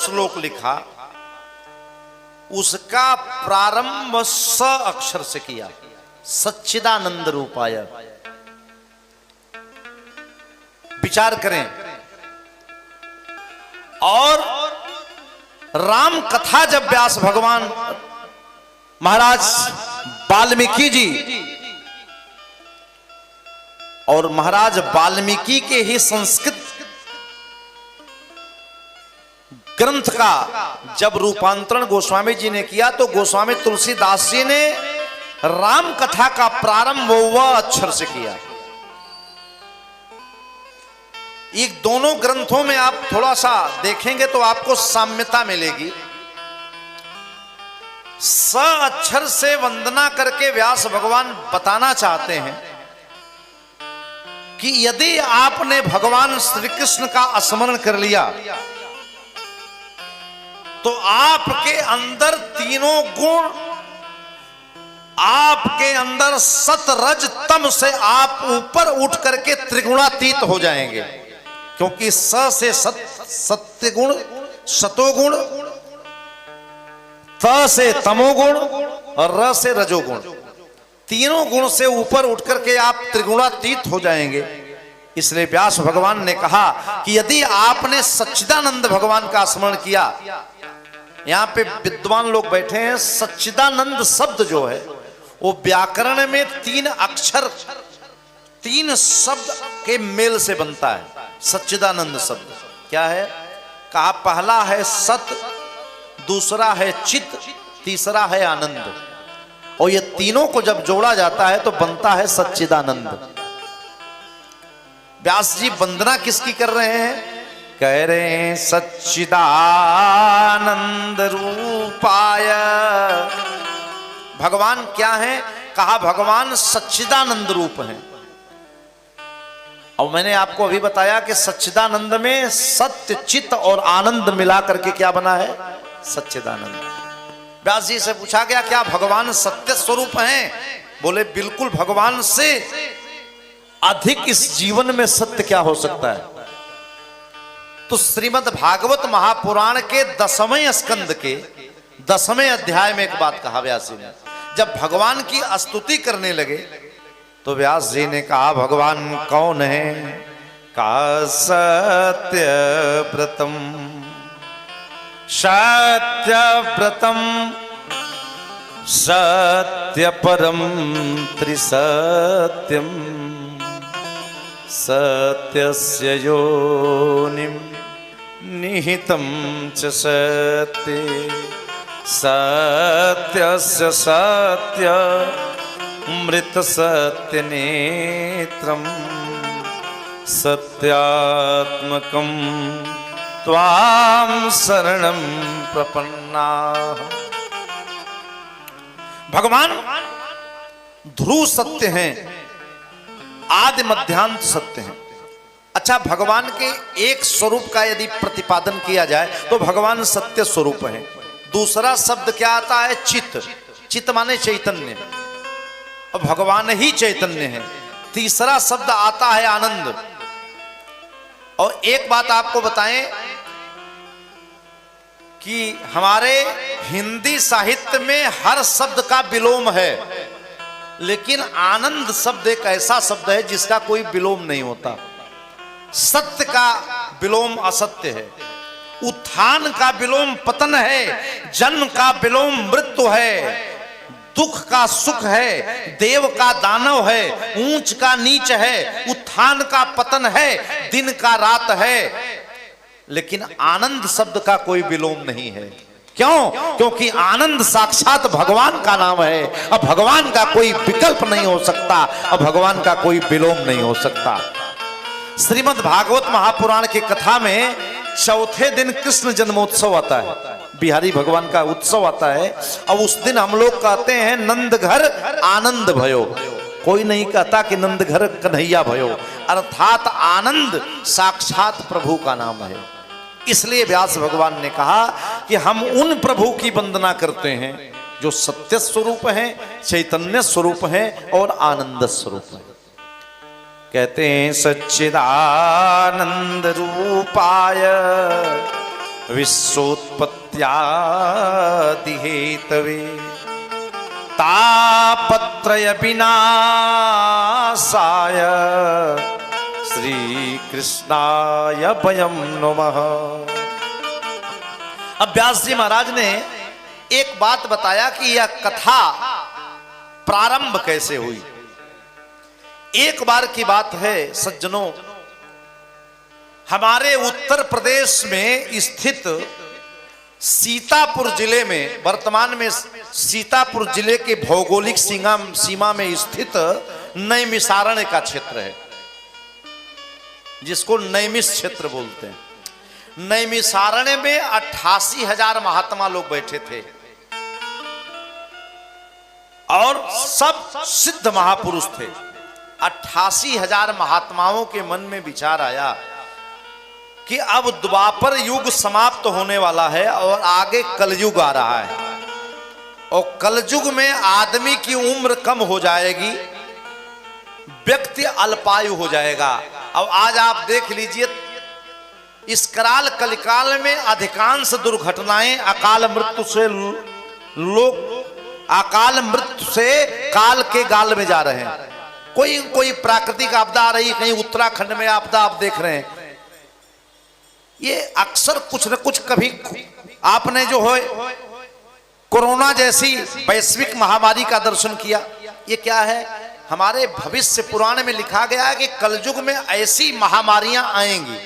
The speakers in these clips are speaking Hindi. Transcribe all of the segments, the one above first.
श्लोक लिखा उसका प्रारंभ स अक्षर से किया, सच्चिदानंद रूपाय। विचार करें। और राम कथा जब व्यास भगवान महाराज वाल्मीकि जी और महाराज वाल्मीकि के ही संस्कृत ग्रंथ का जब रूपांतरण गोस्वामी जी ने किया तो गोस्वामी तुलसीदास जी ने राम कथा का प्रारंभ व अक्षर से किया। एक दोनों ग्रंथों में आप थोड़ा सा देखेंगे तो आपको साम्यता मिलेगी। स अक्षर से वंदना करके व्यास भगवान बताना चाहते हैं कि यदि आपने भगवान श्री कृष्ण का स्मरण कर लिया तो आपके अंदर तीनों गुण, आपके अंदर सत रज तम से आप ऊपर उठ करके त्रिगुणातीत हो जाएंगे। क्योंकि स से सत्य गुण, सतोगुण, त से तमोगुण और र से रजोगुण, तीनों गुण से ऊपर उठ करके आप त्रिगुणातीत हो जाएंगे। इसलिए व्यास भगवान ने कहा कि यदि आपने सच्चिदानंद भगवान का स्मरण किया, यहां पे विद्वान लोग बैठे हैं, सच्चिदानंद शब्द जो है वो व्याकरण में तीन अक्षर, तीन शब्द के मेल से बनता है। सच्चिदानंद शब्द क्या है? कहा पहला है सत, दूसरा है चित, तीसरा है आनंद। और ये तीनों को जब जोड़ा जाता है तो बनता है सच्चिदानंद। व्यास जी वंदना किसकी कर रहे हैं? कह रहे हैं सच्चिदानंद रूपाय। भगवान क्या है? कहा भगवान सच्चिदानंद रूप हैं। और मैंने आपको अभी बताया कि सच्चिदानंद में सत्य, चित्त और आनंद मिला करके क्या बना है? सच्चिदानंद। व्यास जी से पूछा गया क्या भगवान सत्य स्वरूप हैं? बोले बिल्कुल, भगवान से अधिक इस जीवन में सत्य क्या हो सकता है? तो श्रीमद् भागवत महापुराण के 10वें स्कंद के 10वें अध्याय में एक बात कहा व्यास जी ने। जब भगवान की स्तुति करने लगे तो व्यास जी ने कहा भगवान कौन है? का सत्य व्रतम, सत्य व्रतम, सत्य परम त्रिसत्यम, सत्यस्य योनिं निहितं च सत्ये, सत्यस्य सत्य मृत सत्य नेत्रम, सत्यात्मकं त्वां शरणं प्रपन्नाः। भगवान ध्रुव सत्य हैं, आदि मध्यांत सत्य हैं। अच्छा, भगवान के एक स्वरूप का यदि प्रतिपादन किया जाए तो भगवान सत्य स्वरूप हैं। दूसरा शब्द क्या आता है? चित। चित माने चैतन्य, और भगवान ही चैतन्य है। तीसरा शब्द आता है आनंद। और एक बात आपको बताएं कि हमारे हिंदी साहित्य में हर शब्द का विलोम है, लेकिन आनंद शब्द एक ऐसा शब्द है जिसका कोई विलोम नहीं होता। सत्य का विलोम असत्य है, उत्थान का विलोम पतन है, जन्म का विलोम मृत्यु है, दुख का सुख है, देव का दानव है, ऊंच का नीच है, उत्थान का पतन है, दिन का रात है। लेकिन आनंद शब्द का कोई विलोम नहीं है। क्यों? क्योंकि आनंद साक्षात भगवान का नाम है, अब भगवान का कोई विकल्प नहीं हो सकता, अब भगवान का कोई विलोम नहीं हो सकता। श्रीमद् भागवत महापुराण की कथा में चौथे दिन कृष्ण जन्मोत्सव आता है, बिहारी भगवान का उत्सव आता है। और उस दिन हम लोग कहते हैं नंद घर आनंद भयो। कोई नहीं कहता कि नंद घर कन्हैया भयो, अर्थात आनंद साक्षात प्रभु का नाम है। इसलिए व्यास भगवान ने कहा कि हम उन प्रभु की वंदना करते हैं जो सत्य स्वरूप हैं, चैतन्य स्वरूप हैं और आनंद स्वरूप हैं। कहते हैं सच्चिदानंद रूपाय विश्वोत्पत्त्यादि हेतवे तापत्रय विनाशाय श्री कृष्णाय वयं नमः। अब व्यास जी महाराज ने एक बात बताया कि यह कथा प्रारंभ कैसे हुई। एक बार की बात है सज्जनों, हमारे उत्तर प्रदेश में स्थित सीतापुर जिले में, वर्तमान में सीतापुर जिले के भौगोलिक सीमा में स्थित नैमिषारण्य का क्षेत्र है, जिसको नैमिष क्षेत्र बोलते हैं। नैमिषारण्य में 88,000 महात्मा लोग बैठे थे और सब सिद्ध महापुरुष थे। 88,000 महात्माओं के मन में विचार आया कि अब द्वापर युग समाप्त होने वाला है और आगे कलयुग आ रहा है, और कलयुग में आदमी की उम्र कम हो जाएगी, व्यक्ति अल्पायु हो जाएगा। अब आज आप देख लीजिए, इस कराल कलिकाल में अधिकांश दुर्घटनाएं अकाल मृत्यु से काल के गाल में जा रहे हैं। कोई प्राकृतिक आपदा आ रही, कहीं उत्तराखंड में आपदा आप देख रहे हैं। ये अक्सर कुछ न कुछ, कभी आपने जो है कोरोना जैसी वैश्विक महामारी का दर्शन किया, ये क्या है? हमारे भविष्य पुराण में लिखा गया है कि कलयुग में ऐसी महामारियां आएंगी।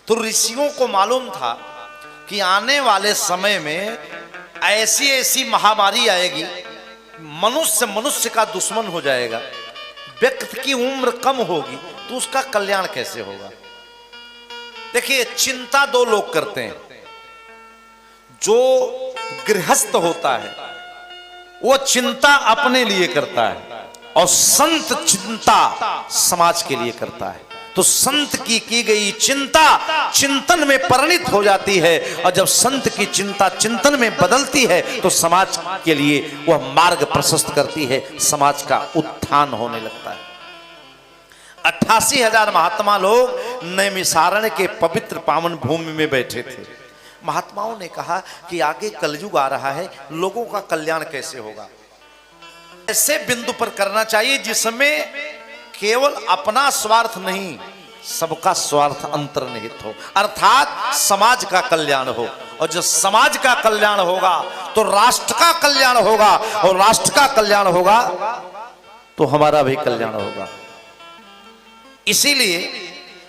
तो ऋषियों को मालूम था कि आने वाले समय में ऐसी ऐसी महामारी आएगी, मनुष्य का दुश्मन हो जाएगा, व्यक्ति की उम्र कम होगी, तो उसका कल्याण कैसे होगा? देखिए, चिंता दो लोग करते हैं। जो गृहस्थ होता है वो चिंता अपने लिए करता है, और संत चिंता समाज के लिए करता है। तो संत की गई चिंता चिंतन में परिणित हो जाती है, और जब संत की चिंता चिंतन में बदलती है तो समाज के लिए वह मार्ग प्रशस्त करती है, समाज का उत्थान होने लगता है। 88,000 महात्मा लोग नैमिषारण्य के पवित्र पावन भूमि में बैठे थे। महात्माओं ने कहा कि आगे कलयुग आ रहा है, लोगों का कल्याण कैसे होगा? ऐसे बिंदु पर करना चाहिए जिसमें केवल अपना स्वार्थ नहीं, सबका स्वार्थ अंतर्निहित हो, अर्थात समाज का कल्याण हो। और जब समाज का कल्याण होगा तो राष्ट्र का कल्याण होगा, और राष्ट्र का कल्याण होगा तो हमारा भी कल्याण होगा। इसीलिए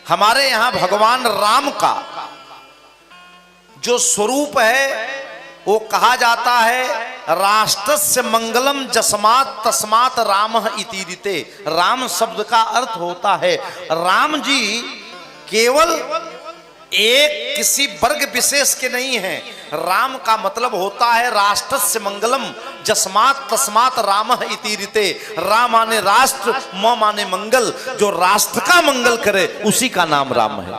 हमारे यहां भगवान राम का जो स्वरूप है वो कहा जाता है, राष्ट्रस्य मंगलम जस्मात् तस्मात् रामः इति रीते। राम शब्द का अर्थ होता है, राम जी केवल एक किसी वर्ग विशेष के नहीं हैं। राम का मतलब होता है राष्ट्रस्य मंगलम जस्मात् तस्मात् रामः इति रीते। राम माने राष्ट्र, म माने मंगल। जो राष्ट्र का मंगल करे उसी का नाम राम है।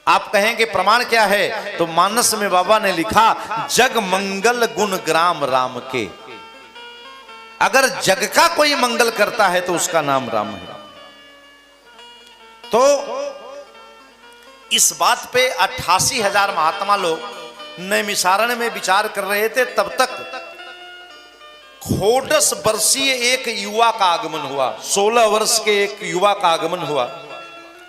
आप कहेंगे प्रमाण क्या है? तो मानस में बाबा ने लिखा, जग मंगल गुण ग्राम राम के। अगर जग का कोई मंगल करता है तो उसका नाम राम है। तो इस बात पे 88,000 महात्मा लोग नैमिषारण्य में विचार कर रहे थे। तब तक 68 वर्षीय एक युवा का आगमन हुआ, 16 वर्ष के एक युवा का आगमन हुआ,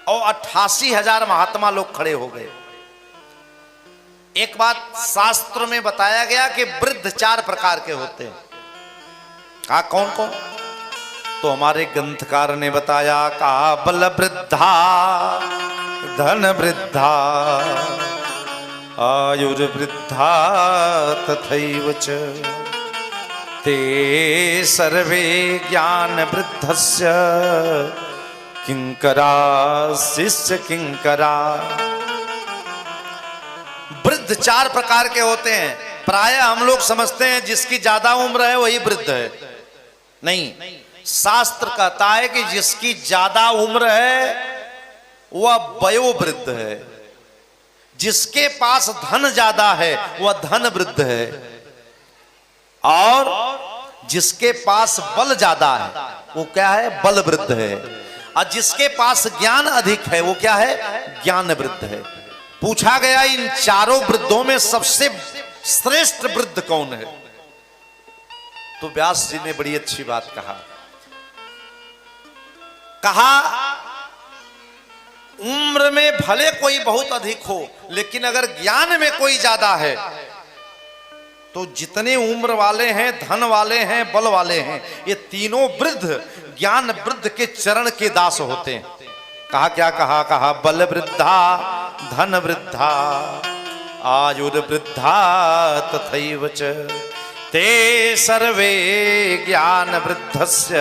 और 88,000 महात्मा लोग खड़े हो गए। एक बात शास्त्र में बताया गया कि वृद्ध 4 प्रकार के होते हैं। कहा कौन कौन? तो हमारे ग्रंथकार ने बताया, का बल वृद्धा, धन वृद्धा, आयुर्वृद्धा तथैव च ते सर्वे ज्ञान वृद्धस्य किंकरा शिष्य किंकरा। वृद्ध 4 प्रकार के होते हैं। प्राय हम लोग समझते हैं जिसकी ज्यादा उम्र है वही वृद्ध है। नहीं, शास्त्र कहता है कि जिसकी ज्यादा उम्र है वह वयोवृद्ध है, जिसके पास धन ज्यादा है वह धन वृद्ध है, और जिसके पास बल ज्यादा है वो क्या है? बल वृद्ध है, और जिसके पास ज्ञान अधिक है वो क्या है? ज्ञान वृद्ध है। पूछा गया इन चारों वृद्धों में सबसे श्रेष्ठ वृद्ध कौन है? तो व्यास जी ने बड़ी अच्छी बात कहा उम्र में भले कोई बहुत अधिक हो, लेकिन अगर ज्ञान में कोई ज्यादा है तो जितने उम्र वाले हैं, धन वाले हैं, बल वाले हैं, ये तीनों वृद्ध ज्ञान वृद्ध के चरण के दास होते हैं। कहा क्या कहा बल वृद्धा, धन वृद्धा, आयुर्वृद्धा तथैव च ते सर्वे ज्ञान वृद्धस्य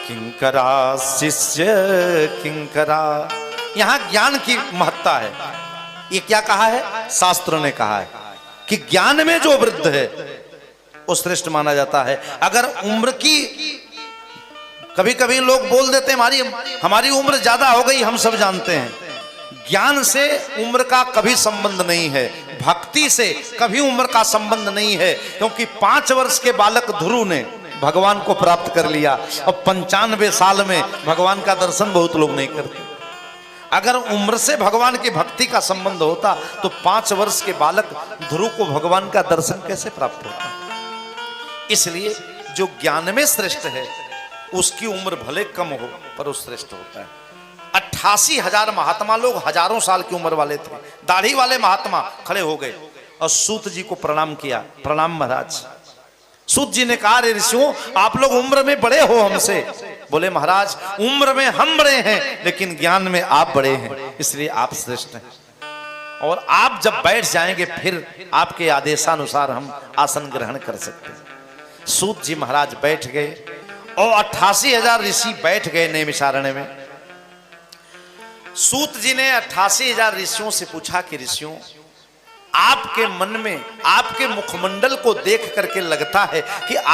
किंकरा शिष्य किंकरा। यहां ज्ञान की महत्ता है। ये क्या कहा है? शास्त्रों ने कहा है कि ज्ञान में जो वृद्ध है वो श्रेष्ठ माना जाता है। अगर उम्र की, कभी कभी लोग बोल देते हैं हमारी उम्र ज्यादा हो गई, हम सब जानते हैं। ज्ञान से उम्र का कभी संबंध नहीं है, भक्ति से कभी उम्र का संबंध नहीं है, क्योंकि 5 वर्ष के बालक ध्रुव ने भगवान को प्राप्त कर लिया। अब 95 साल में भगवान का दर्शन बहुत लोग नहीं करते। अगर उम्र से भगवान की भक्ति का संबंध होता तो 5 वर्ष के बालक ध्रुव को भगवान का दर्शन कैसे प्राप्त होता? इसलिए जो ज्ञान में श्रेष्ठ है उसकी उम्र भले कम हो पर वो श्रेष्ठ होता है। 88,000 महात्मा लोग हजारों साल की उम्र वाले थे। दाढ़ी वाले महात्मा खड़े हो गए और सूत जी को प्रणाम किया। प्रणाम महाराज। सूत जी ने कहा, रे ऋषियों, आप लोग उम्र में बड़े हो हमसे। बोले महाराज, उम्र में हम बड़े हैं लेकिन ज्ञान में आप बड़े हैं, इसलिए आप श्रेष्ठ हैं। और आप जब बैठ जाएंगे फिर आपके आदेशानुसार हम आसन ग्रहण कर सकते हैं। सूत जी महाराज बैठ गए और 88,000 ऋषि बैठ गए नैमिषारण्य में। सूत जी ने 88,000 ऋषियों से पूछा कि ऋषियों, आपके मन में, आपके मुखमंडल को देख करके लगता है कि आप